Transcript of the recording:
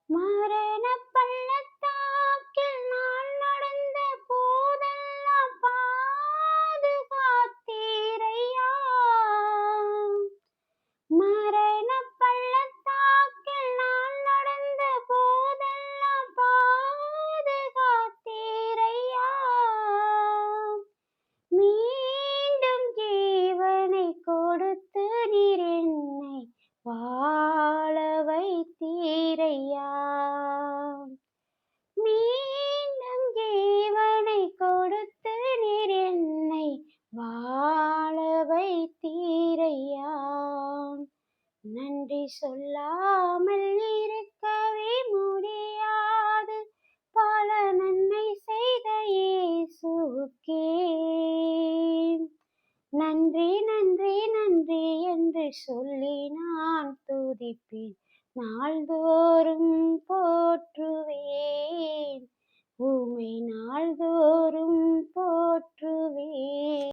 மரண பள்ளத்தாக்கில் நான் நடந்த போதெல்லாம் பாதுகாத்தீரையா. மரண பள்ளத்தாக்கில் நான் நடந்த போதெல்லாம் பாதுகாத்தீரையா. மீண்டும் ஜீவனை கொடுத்து நீர் என்னை வாழ வைத்தீரையா. மீண்டும் ஜீவனை கொடுத்து நீர் என்னை வாழ வைத்தீரையா. நன்றி சொல்லாமல் இருக்கவே முடியாது, பல நன்மை செய்த இயேசுவுக்கே நன்றி நன்றி நன்றி என்று சொல்லி நான் துதிப்பேன் நாள்தோறும்.